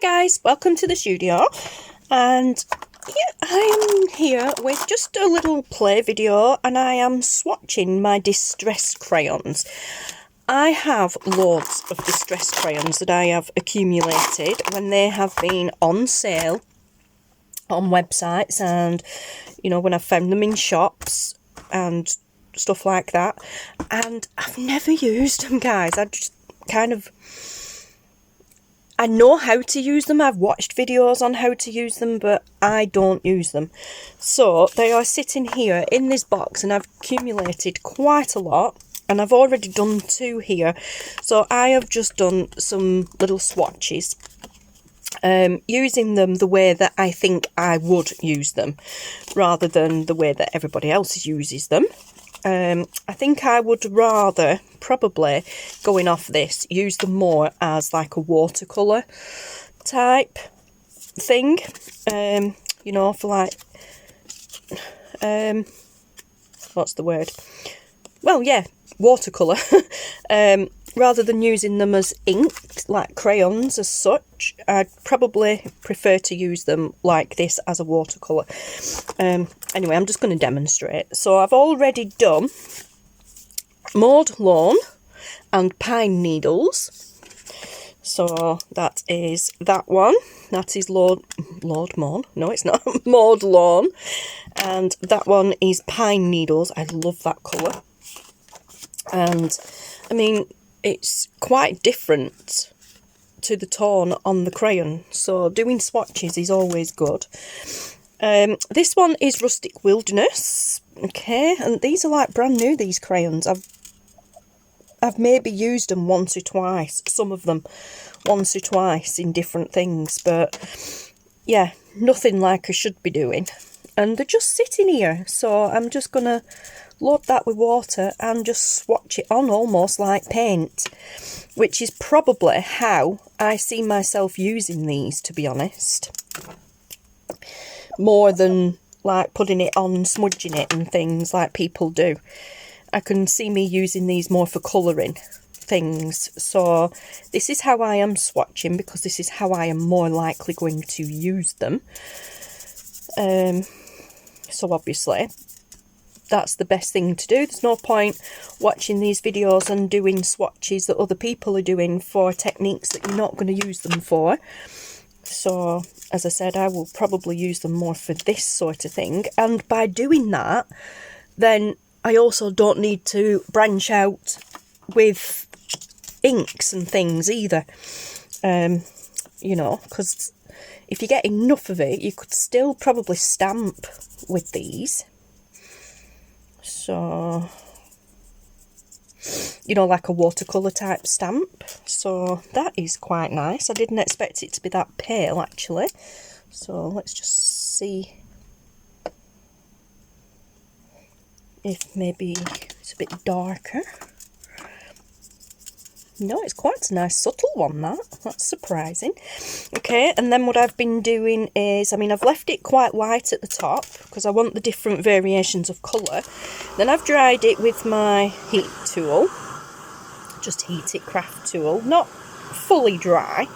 guys, welcome to the studio, and yeah, I am here with just a little play video, and I am swatching my Distress crayons. I have loads of Distress crayons that I have accumulated when they have been on sale on websites, and you know, when I've found them in shops and stuff like that, and I've never used them, guys. I just I know how to use them. I've watched videos on how to use them, but I don't use them. So they are sitting here in this box, and I've accumulated quite a lot, and I've already done 2 here. So I have just done some little swatches, using them the way that I think I would use them, rather than the way that everybody else uses them. I think I would rather, probably, going off this, use them more as like a watercolour type thing, you know, for like, what's the word? Well, yeah, watercolour, rather than using them as ink, like crayons as such. I'd probably prefer to use them like this as a watercolour. Anyway, I'm just going to demonstrate. So I've already done Maude Lawn and Pine Needles. So that is that one. That is Lord Lawn. No, it's not. Maude Lawn. And that one is Pine Needles. I love that colour. And, I mean, it's quite different to the tone on the crayon, so doing swatches is always good. This one is Rustic Wilderness, okay, and these are like brand new, these crayons. I've maybe used them once or twice, some of them once or twice in different things, but yeah, nothing like I should be doing. And they're just sitting here, so I'm just gonna load that with water and just swatch it on almost like paint, which is probably how I see myself using these, to be honest, more than like putting it on, smudging it and things like people do. I can see me using these more for colouring things, so this is how I am swatching, because this is how I am more likely going to use them. So obviously that's the best thing to do. There's no point watching these videos and doing swatches that other people are doing for techniques that you're not going to use them for. So, as I said, I will probably use them more for this sort of thing. And by doing that, then I also don't need to branch out with inks and things either. You know, because if you get enough of it, you could still probably stamp with these. So, you know, like a watercolour type stamp. So that is quite nice. I didn't expect it to be that pale, actually. So let's just see if maybe it's a bit darker. No, it's quite a nice subtle one, that's surprising. Okay, and then what I've been doing is, I mean, I've left it quite light at the top because I want the different variations of colour. Then I've dried it with my heat tool, just heat it craft tool, not fully dry,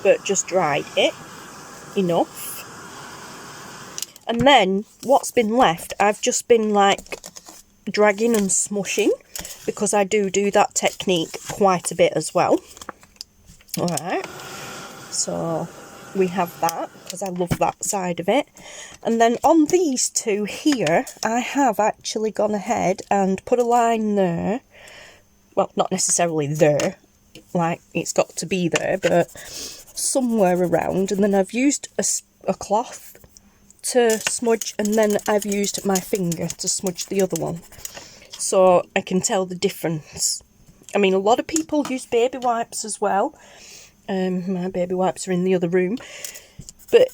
but just dried it enough. And then what's been left, I've just been like dragging and smushing, because I do that technique quite a bit as well. Alright, so we have that, because I love that side of it. And then on these 2 here, I have actually gone ahead and put a line there. Well, not necessarily there, like it's got to be there, but somewhere around. And then I've used a cloth to smudge, and then I've used my finger to smudge the other one, so I can tell the difference. I mean, a lot of people use baby wipes as well. My baby wipes are in the other room, but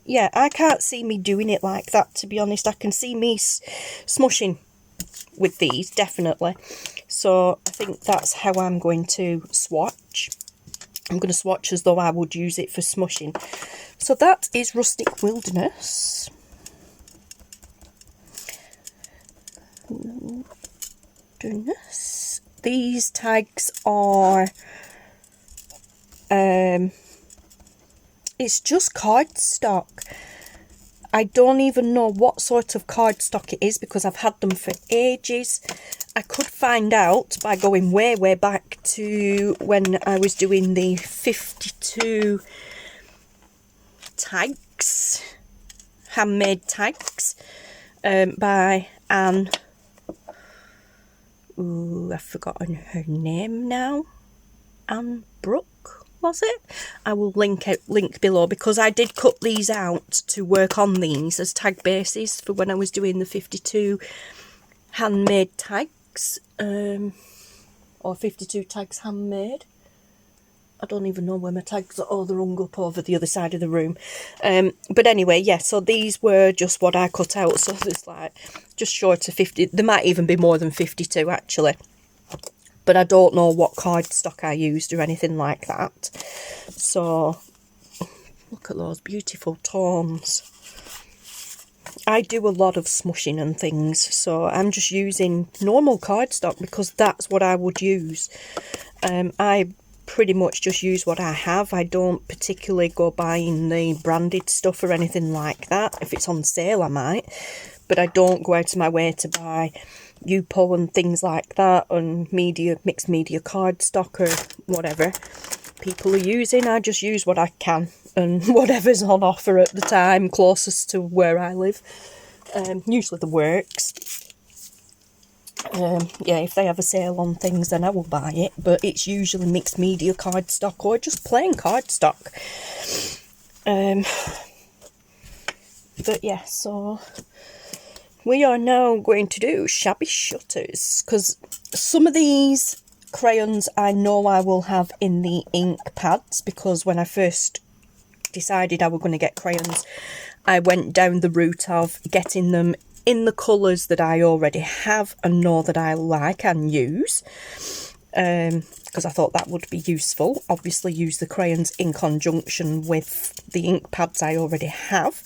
yeah, I can't see me doing it like that, to be honest. I can see me smushing with these, definitely. So I think that's how I'm going to swatch. I'm going to swatch as though I would use it for smushing. So that is Rustic Wilderness. These tags are It's just cardstock. I don't even know what sort of cardstock it is because I've had them for ages. I could find out by going way, way back to when I was doing the 52 tags, handmade tags, by Anne. Ooh, I've forgotten her name now. Anne Brooke, was it? I will link below because I did cut these out to work on these as tag bases for when I was doing the 52 handmade tags, or 52 tags handmade. I don't even know where my tags are. Oh, they're hung up over the other side of the room. But anyway, yeah, so these were just what I cut out. So there's like just short of 50. There might even be more than 52 actually. But I don't know what cardstock I used or anything like that. So look at those beautiful tones. I do a lot of smushing and things. So I'm just using normal cardstock because that's what I would use. I pretty much just use what I have. I don't particularly go buying the branded stuff or anything like that. If it's on sale I might, but I don't go out of my way to buy Yupo and things like that and mixed media cardstock or whatever people are using. I just use what I can and whatever's on offer at the time closest to where I live. Usually the works. Yeah, if they have a sale on things then I will buy it, but it's usually mixed media cardstock or just plain cardstock. But yeah, so we are now going to do shabby shutters because some of these crayons I know I will have in the ink pads, because when I first decided I was going to get crayons I went down the route of getting them in the colours that I already have and know that I like and use, because I thought that would be useful. Obviously use the crayons in conjunction with the ink pads I already have,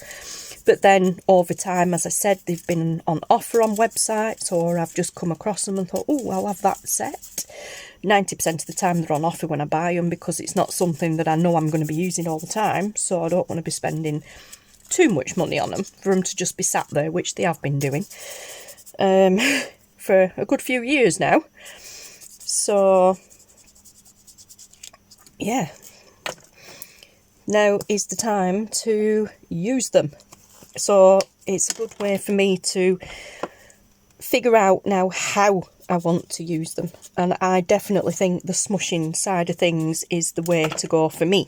but then over time, as I said, they've been on offer on websites or I've just come across them and thought, oh, I'll have that set. 90% of the time they're on offer when I buy them because it's not something that I know I'm going to be using all the time, so I don't want to be spending too much money on them for them to just be sat there, which they have been doing for a good few years now. So yeah, now is the time to use them. So it's a good way for me to figure out now how I want to use them, and I definitely think the smushing side of things is the way to go for me.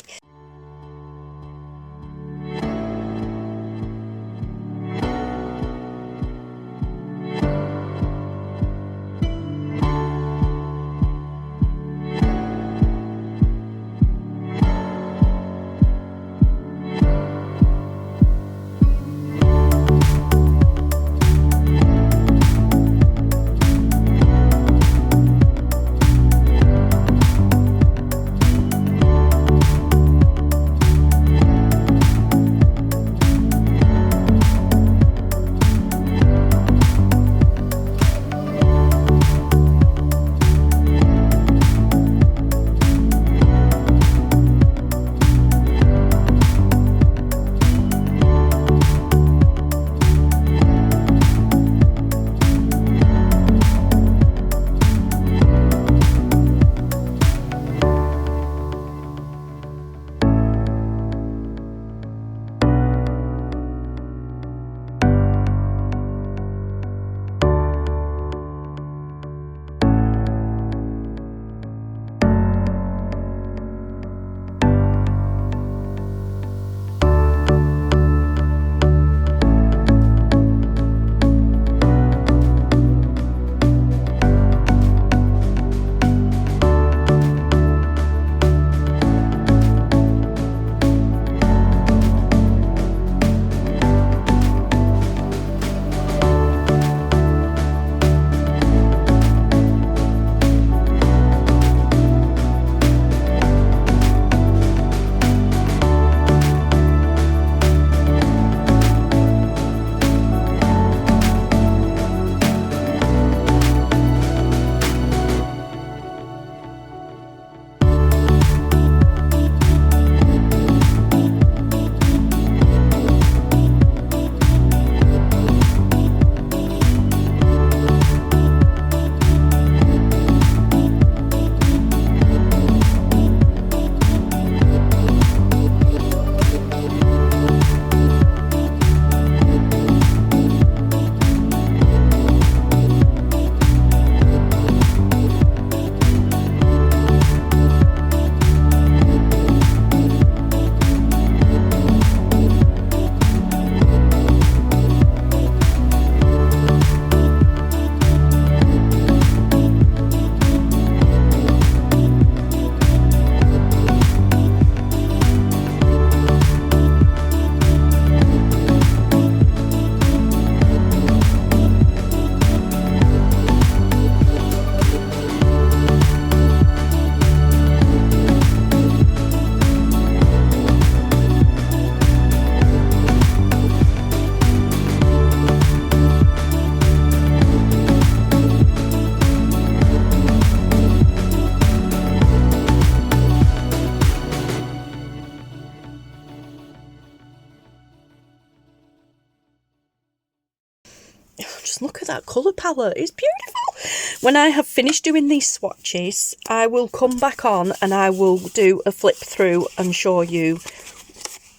that colour palette. It's beautiful. When I have finished doing these swatches, I will come back on and I will do a flip through and show you,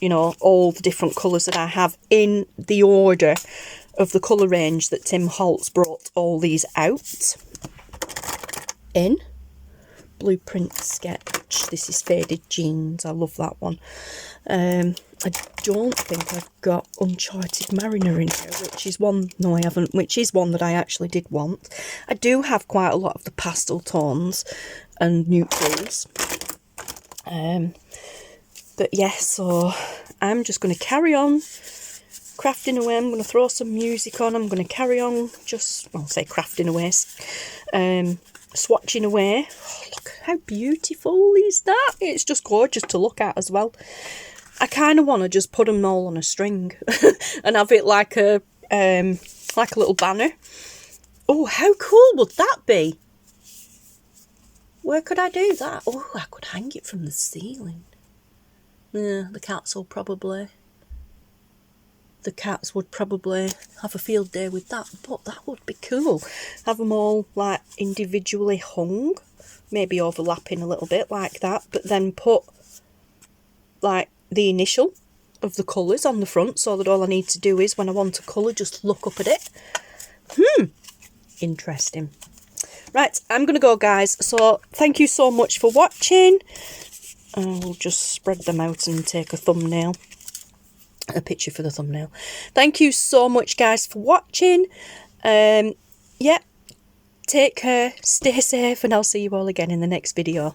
you know, all the different colours that I have in the order of the colour range that Tim Holtz brought all these out in. Blueprint Sketch. This is Faded Jeans. I love that one. I don't think I've got Uncharted Mariner in here, which is one, no I haven't, which is one that I actually did want. I do have quite a lot of the pastel tones and neutrals. But yeah, so I'm just going to carry on crafting away. I'm going to throw some music on. I'm going to carry on just, I'll say crafting away, swatching away. Oh, look how beautiful is that. It's just gorgeous to look at as well. I kind of want to just put them all on a string and have it like a little banner. Oh, how cool would that be? Where could I do that? Oh, I could hang it from the ceiling. Yeah, the cats would probably have a field day with that, but that would be cool. Have them all like individually hung, maybe overlapping a little bit like that, but then put like the initial of the colours on the front, so that all I need to do is when I want a colour just look up at it. Interesting. Right, I'm gonna go, guys, so thank you so much for watching. I'll just spread them out and take a thumbnail, a picture for the thumbnail. Thank you so much, guys, for watching. Yeah, take care, stay safe, and I'll see you all again in the next video.